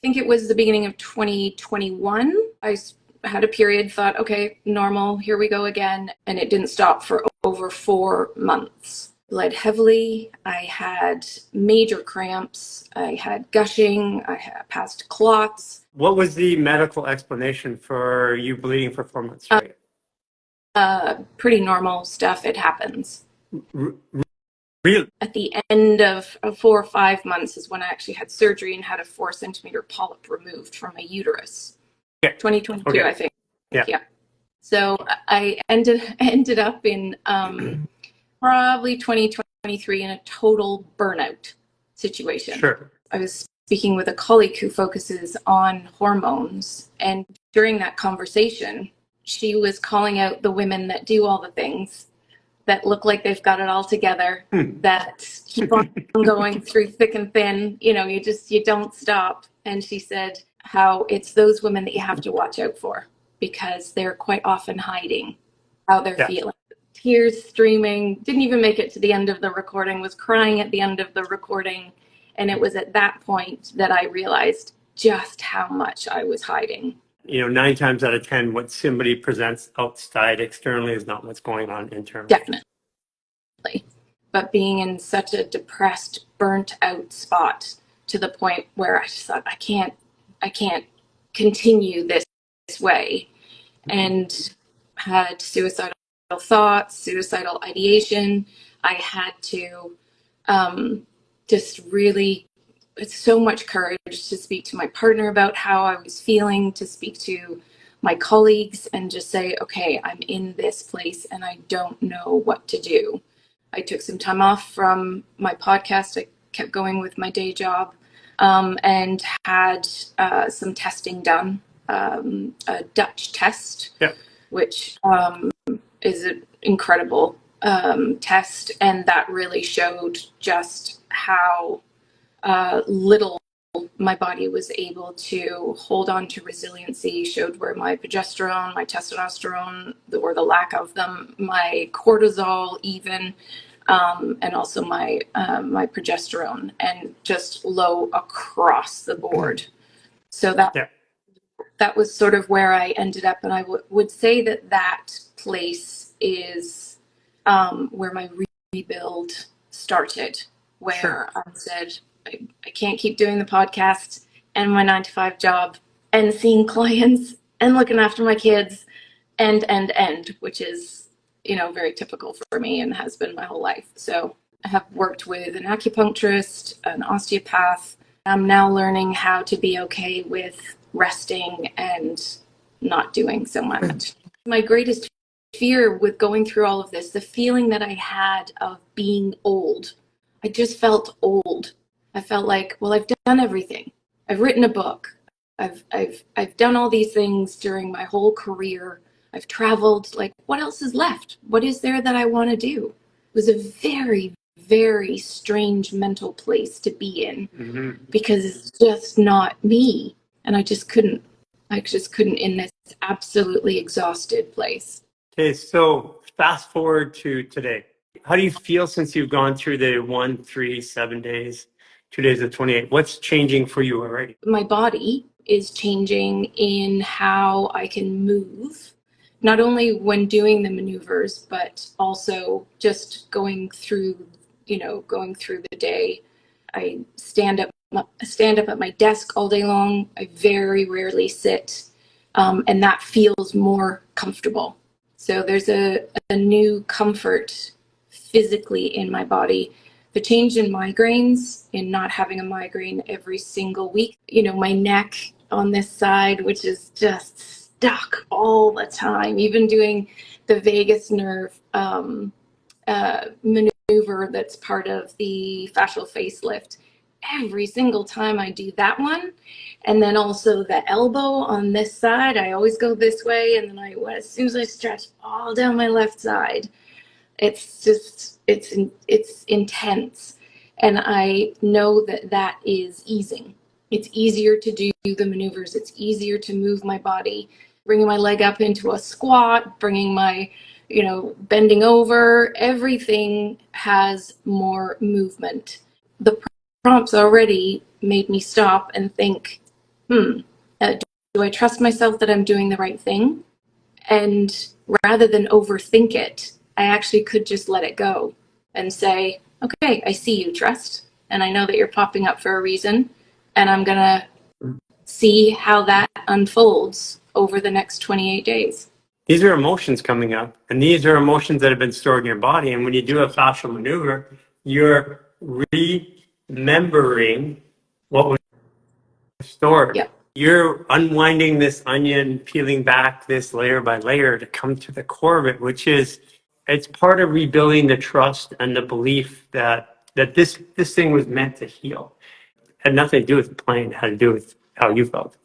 think it was the beginning of 2021. Had a period, thought, okay, normal, here we go again. And it didn't stop for over 4 months. Bled heavily. I had major cramps. I had gushing. I had passed clots. What was the medical explanation for you bleeding for 4 months straight? Pretty normal stuff. It happens. R- Really? At the end of 4 or 5 months is when I actually had surgery and had a 4 centimeter polyp removed from my uterus. Okay. 2022, Okay. I think. Yeah. So I ended up in probably 2023 in a total burnout situation. Sure. I was speaking with a colleague who focuses on hormones, and during that conversation, she was calling out the women that do all the things, that look like they've got it all together, that keep on going through thick and thin. You don't stop. And she said how it's those women that you have to watch out for, because they're quite often hiding how they're feeling. Tears streaming, didn't even make it to the end of the recording, was crying at the end of the recording. And it was at that point that I realized just how much I was hiding. 9 times out of 10, what somebody presents outside externally is not what's going on internally. Definitely. But being in such a depressed, burnt out spot to the point where I just thought, I can't continue this way, and had suicidal thoughts, suicidal ideation. I had to just really, with so much courage, to speak to my partner about how I was feeling, to speak to my colleagues and just say, okay, I'm in this place and I don't know what to do. I took some time off from my podcast. I kept going with my day job, and had some testing done, a Dutch test, which is an incredible test. And that really showed just how little my body was able to hold on to resiliency, showed where my progesterone, my testosterone, or the lack of them, my cortisol even, and also my progesterone, and just low across the board. So that was sort of where I ended up. And I would say that place is where my rebuild started, where I said, I can't keep doing the podcast and my 9-to-5 job and seeing clients and looking after my kids and, which is, very typical for me and has been my whole life. So I have worked with an acupuncturist, an osteopath. I'm now learning how to be okay with resting and not doing so much. My greatest fear with going through all of this, the feeling that I had of being old, I just felt old. I felt like, well, I've done everything. I've written a book. I've done all these things during my whole career. I've traveled. Like, what else is left? What is there that I want to do? It was a very, very strange mental place to be in, because it's just not me. And I just couldn't in this absolutely exhausted place. Okay, so fast forward to today. How do you feel since you've gone through the 1, 3, 7 days, 2 days of 28? What's changing for you already? My body is changing in how I can move, not only when doing the maneuvers, but also just going through the day. I stand up at my desk all day long. I very rarely sit, and that feels more comfortable. So there's a new comfort physically in my body. The change in migraines, in not having a migraine every single week, my neck on this side, which is just stuck all the time, even doing the vagus nerve maneuver that's part of the fascial facelift. Every single time I do that one, and then also the elbow on this side, I always go this way, and then as soon as I stretch all down my left side, it's just, it's intense. And I know that is easing. It's easier to do the maneuvers. It's easier to move my body, bringing my leg up into a squat, bringing my, bending over. Everything has more movement. The prompts already made me stop and think, hmm, do I trust myself that I'm doing the right thing? And rather than overthink it, I actually could just let it go and say, okay, I see you, trust. And I know that you're popping up for a reason. And I'm going to see how that unfolds over the next 28 days. These are emotions coming up, and these are emotions that have been stored in your body. And when you do a fascial maneuver, you're remembering what was stored. Yep. You're unwinding this onion, peeling back this layer by layer to come to the core of it, which is it's part of rebuilding the trust and the belief that this thing was meant to heal. It had nothing to do with the plane, it had to do with how you felt.